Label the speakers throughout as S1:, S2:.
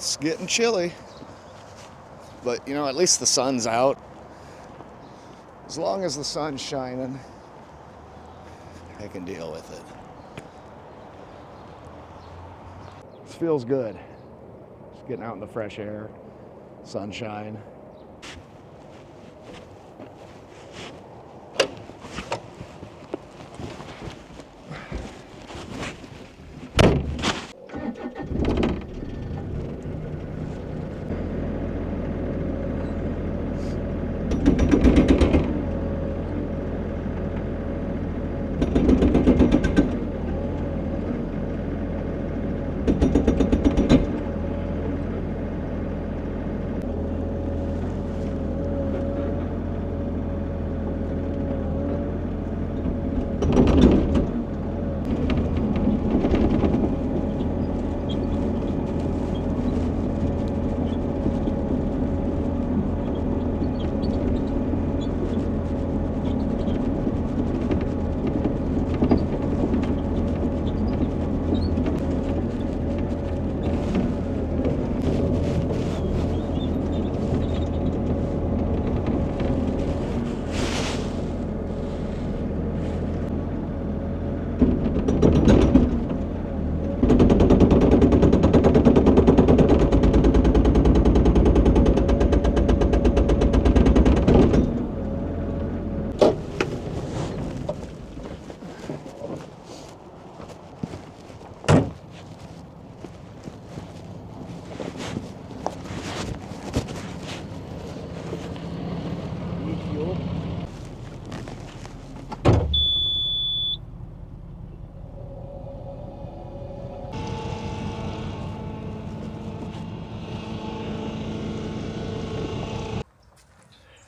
S1: It's getting chilly. But, you know, at least the sun's out. As long as the sun's shining, I can deal with it. This feels good. Just getting out in the fresh air, sunshine.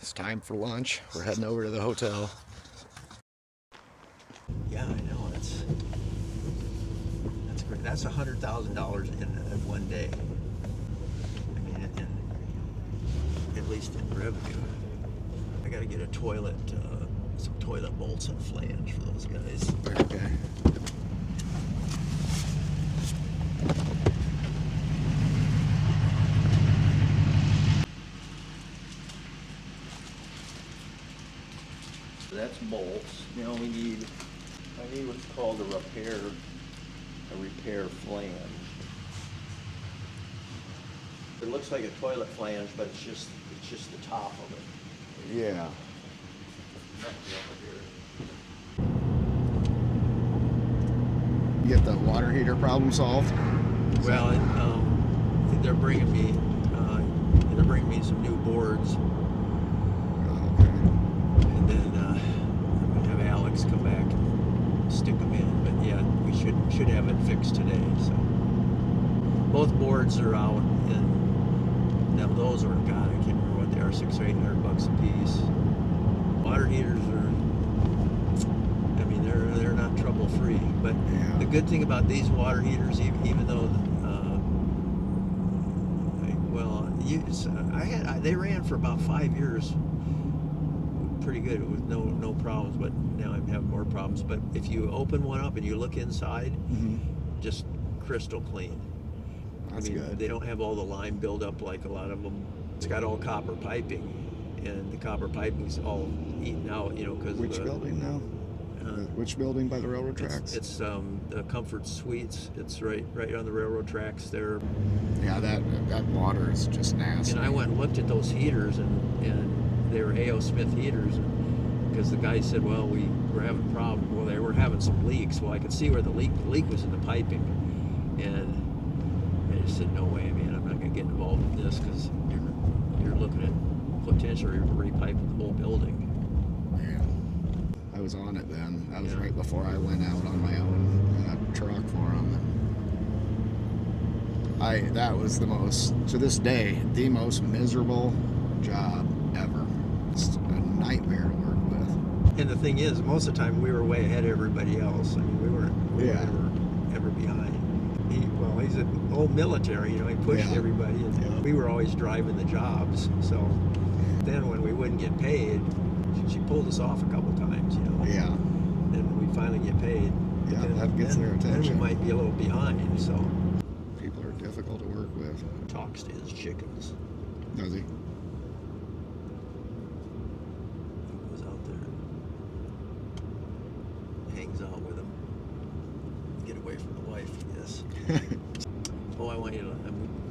S1: It's time for lunch. We're heading over to the hotel.
S2: Yeah, I know. That's great. That's $100,000 in one day. I mean, at least in revenue. I got to get a toilet, some toilet bolts and flange for those guys.
S1: Okay.
S2: So that's bolts. Now I need what's called a repair flange. It looks like a toilet flange, but it's just the top of it.
S1: Yeah. You get the water heater problem solved?
S2: Well, they're bringing me some new boards.
S1: Okay.
S2: And then I'm gonna have Alex come back and stick them in. But yeah, we should have it fixed today. So both boards are out, and now those are, God, I can't remember what they are, $600 or $800 a piece. Water heaters are, I mean, they're not trouble free. But
S1: Yeah.
S2: the good thing about these water heaters, even though they ran for about 5 years pretty good with no problems, but now I'm having more problems. But if you open one up and you look inside, just crystal clean.
S1: That's good.
S2: They don't have all the lime buildup like a lot of them. It's got all copper piping, and the copper piping's all eaten out, because
S1: Which building now? Which building by the railroad tracks?
S2: It's the Comfort Suites. It's right on the railroad tracks there.
S1: Yeah, that water is just nasty.
S2: And I went and looked at those heaters, and they were A.O. Smith heaters, because the guy said, well, we were having problems. Well, they were having some leaks. Well, I could see where the leak was in the piping, and I just said, no way, man, I'm not going to get involved in this, because you're looking at potentially repiping the whole building.
S1: I was on it then. That was right before I went out on my own in a truck for them. That was to this day, the most miserable job ever. It's a nightmare to work with.
S2: And the thing is, most of the time we were way ahead of everybody else. I mean, we weren't ever behind. He's an old military, he pushed everybody, and we were always driving the jobs. So then when we wouldn't get paid, she pulled us off a couple times,
S1: Yeah.
S2: Then we finally get paid.
S1: Yeah, that gets their attention.
S2: Then we might be a little behind, so.
S1: People are difficult to work with.
S2: Talk talks to his chickens.
S1: Does he?
S2: He goes out there and hangs out with them. Get away from the wife, I guess. Oh, I want you to.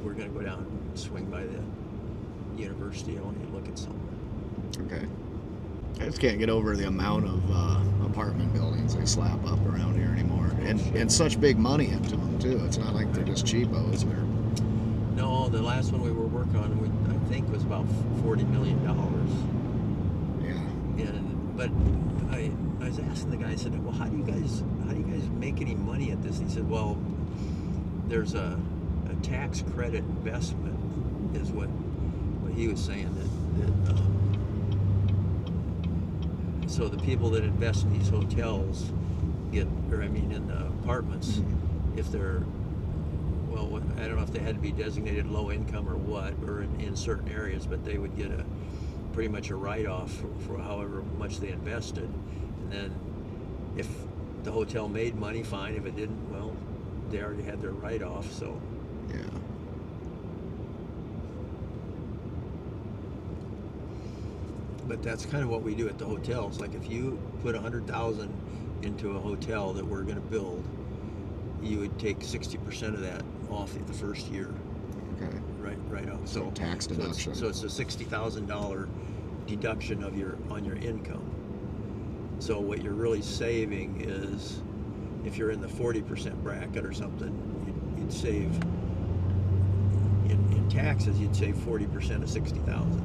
S2: We're gonna go down and swing by the university. I want you to look at something.
S1: Okay. I just can't get over the amount of apartment buildings they slap up around here anymore, and such big money into them too. It's not like they're just cheapos.
S2: No, the last one we were working on, I think, was about $40 million.
S1: Yeah.
S2: But I was asking the guy. I said, "Well, how do you guys make any money at this?" He said, "Well, there's a tax credit investment," is what he was saying. That so the people that invest in these hotels in the apartments, if they're, well, I don't know if they had to be designated low income or what, or in certain areas, but they would get pretty much a write-off for however much they invested. And then if the hotel made money, fine. If it didn't, well, they already had their write-off, so.
S1: Yeah.
S2: But that's kind of what we do at the hotels. Like if you put $100,000 into a hotel that we're going to build, you would take 60% of that off the first year.
S1: Okay.
S2: Right off. So
S1: tax deduction.
S2: So it's a $60,000 deduction on your income. So what you're really saving is, if you're in the 40% bracket or something, you'd save in taxes. You'd save 40% of $60,000.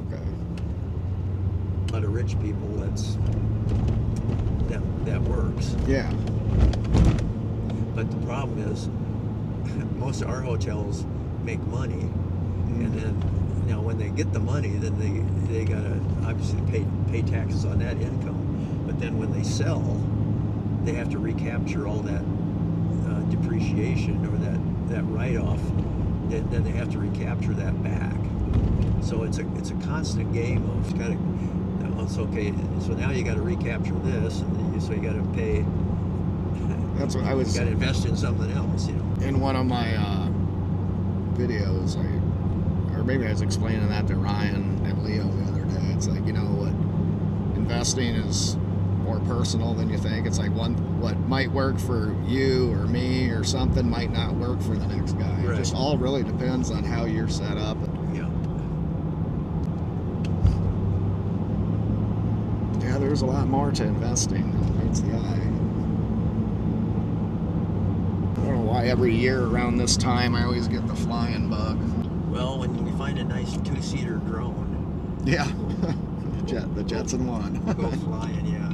S1: Okay.
S2: A lot of rich people, that works.
S1: Yeah.
S2: But the problem is, most of our hotels make money, and then now when they get the money, then they gotta obviously pay taxes on that income. But then when they sell, they have to recapture all that depreciation or that write-off. Then they have to recapture that back. So it's a constant game of kind of, it's okay. So now you got to recapture this, and so you got to pay.
S1: That's what I was.
S2: You got to invest in something else,
S1: In one of my videos, or maybe I was explaining that to Ryan and Leo the other day. It's like, what, investing is more personal than you think. It's like what might work for you or me or something might not work for the next guy.
S2: Right.
S1: It just all really depends on how you're set up. Yeah, there's a lot more to investing than meets the eye. I don't know why every year around this time I always get the flying bug.
S2: Well, when we find a nice two-seater drone.
S1: Yeah, the Jetson one.
S2: We'll go flying, yeah.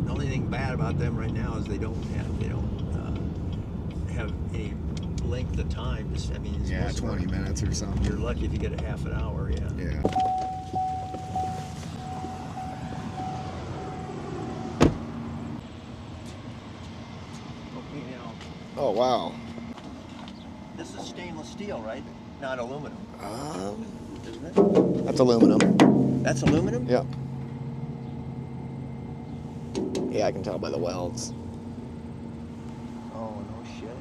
S2: The only thing bad about them right now is they don't have any length of time. It's
S1: 20 minutes or something.
S2: You're lucky if you get a half an hour, yeah.
S1: Yeah.
S2: Okay, now.
S1: Oh, wow.
S2: This is stainless steel, right? Not aluminum. Isn't it?
S1: That's aluminum.
S2: That's aluminum?
S1: Yep. Yeah, I can tell by the welds.
S2: Oh, no shit.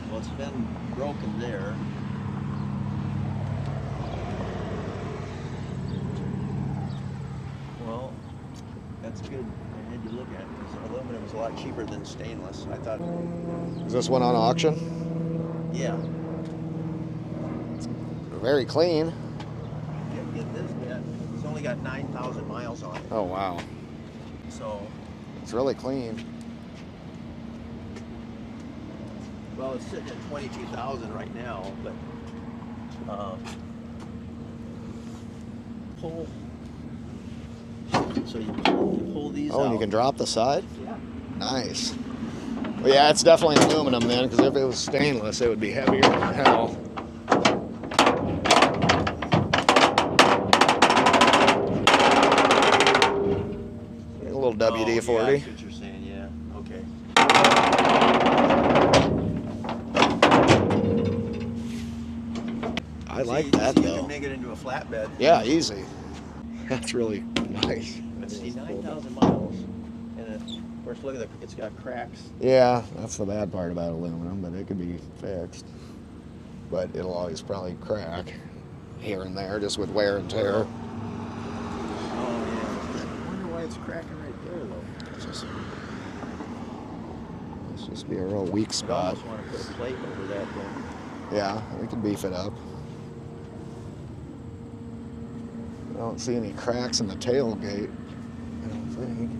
S2: Well, it's been broken there. Well, that's good. I had to look at it because aluminum is a lot cheaper than stainless. I thought.
S1: Is this one on auction?
S2: Yeah.
S1: Very clean.
S2: Get this bit. It's only got 9,000 miles on it.
S1: Oh, wow.
S2: So.
S1: It's really clean.
S2: Well, it's sitting at 22,000 right now, but pull. So you pull these out.
S1: Oh, and you can drop the side?
S2: Yeah.
S1: Nice. Well, yeah, it's definitely aluminum then, because if it was stainless, it would be heavier than hell. A little WD-40.
S2: Oh, yeah, I see what you're saying, yeah. Okay.
S1: I like that,
S2: You
S1: though.
S2: can make it into a flatbed.
S1: Yeah, easy. That's really nice.
S2: But See, 9,000 miles. And of course, look at it's got cracks.
S1: Yeah, that's the bad part about aluminum, but it could be fixed. But it'll always probably crack here and there just with wear and tear.
S2: Oh, yeah. I wonder why it's cracking right there, though.
S1: It's just be a real weak
S2: I
S1: spot.
S2: almost want to put a plate over that thing.
S1: Yeah, we can beef it up. I don't see any cracks in the tailgate. I don't think.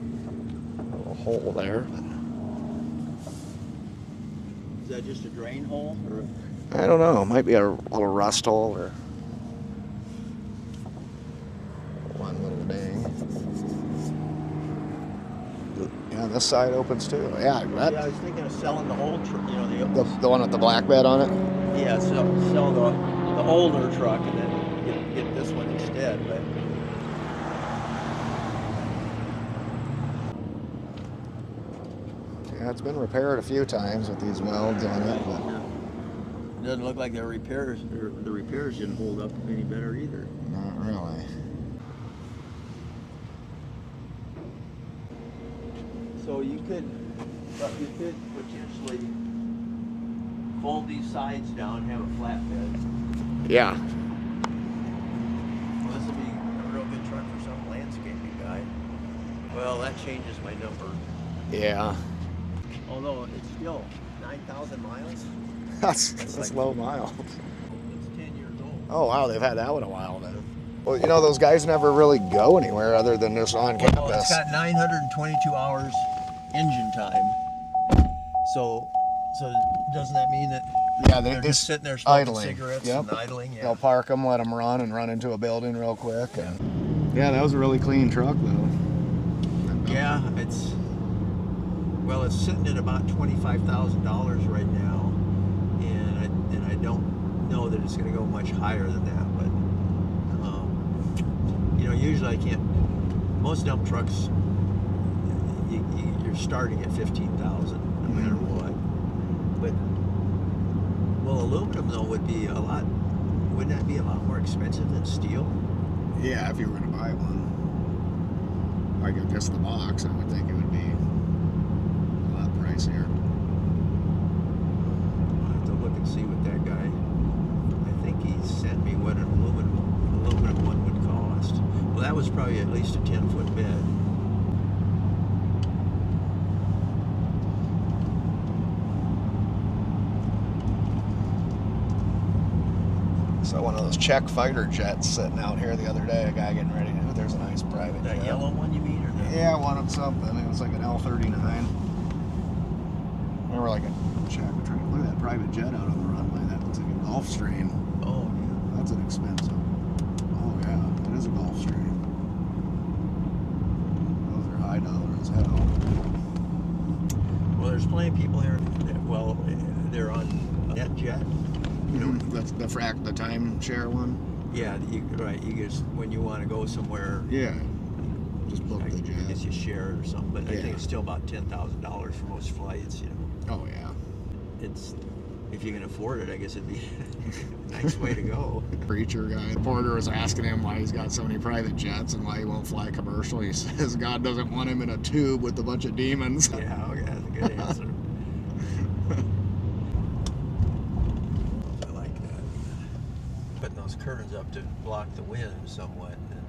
S1: A little hole there.
S2: Is that just a drain hole? Or
S1: I don't know. It might be a little rust hole or one little ding. Yeah, this side opens too. Yeah, that,
S2: yeah, I was thinking of selling the old truck, you know,
S1: the one with the black bed on it.
S2: yeah, sell the older truck and then get this one instead. But
S1: Yeah, it's been repaired a few times with these welds on it, but
S2: it doesn't look like the repairs didn't hold up any better either.
S1: not really.
S2: So you could potentially fold these sides down and have a flatbed.
S1: Yeah.
S2: Well, this would be a real good truck for some landscaping guy. Well, that changes my number.
S1: Yeah.
S2: Although it's still 9,000 miles.
S1: That's
S2: like-
S1: low miles.
S2: It's 10 years old.
S1: Oh wow, they've had that one a while then. Well, you know, those guys never really go anywhere other than just on
S2: Well,
S1: campus.
S2: it's got 922 hours engine time. So doesn't that mean that
S1: Yeah,
S2: they're
S1: they
S2: just sitting there smoking
S1: idling.
S2: cigarettes
S1: Yep.
S2: and idling? Yeah.
S1: They'll park them, let them run, and run into a building real quick. And yeah, that was a really clean truck though.
S2: Yeah, it's sitting at about $25,000 right now, and I don't know that it's going to go much higher than that. But you know, usually I can't. Most dump trucks, you're starting at 15,000 no matter what. But well, aluminum though would be a lot. Wouldn't that be a lot more expensive than steel?
S1: Yeah, if you were going to buy one, like just the box, I would think it would be a lot pricier.
S2: I'll have to look and see what that guy. I think he sent me what an aluminum one would cost. Well, that was probably at least a 10-foot bed.
S1: Saw one of those Czech fighter jets sitting out here the other day. A guy getting ready to. There's a nice private
S2: That
S1: jet.
S2: yellow one, you mean, or the?
S1: Yeah, one of something. It was like an L-39. Remember, like a Czech train. Look at that private jet out on the runway. That looks like a Gulfstream.
S2: Oh yeah.
S1: That's an expensive. Oh yeah, it is a Gulfstream. Those are high dollar as hell.
S2: Well, there's plenty of people here. Well, they're on NetJet. You know,
S1: That's the the timeshare one.
S2: yeah, right. You just when you want to go somewhere,
S1: Yeah. Just book
S2: I
S1: the
S2: guess
S1: jet.
S2: you share it or something. But I
S1: Yeah.
S2: think it's still about $10,000 for most flights. You know,
S1: Oh yeah.
S2: it's if you can afford it, I guess it'd be a nice way to go.
S1: Preacher guy. The porter was asking him why he's got so many private jets and why he won't fly commercial. He says God doesn't want him in a tube with a bunch of demons.
S2: Yeah, okay, that's a good answer. I like that. Putting those curtains up to block the wind somewhat. And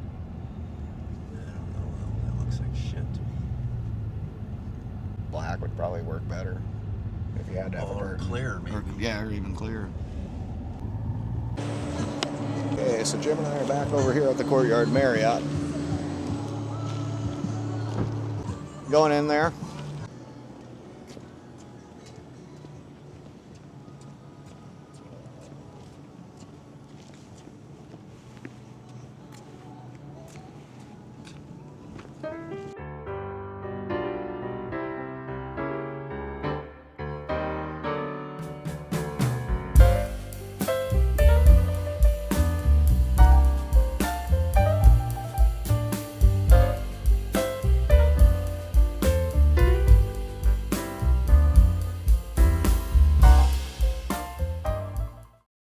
S2: I don't know. That looks like shit to me.
S1: Black would probably work better if you had to have a
S2: Or
S1: curtain.
S2: clear, maybe.
S1: Or even clear. Okay, so Jim and I are back over here at the Courtyard Marriott. Going in there.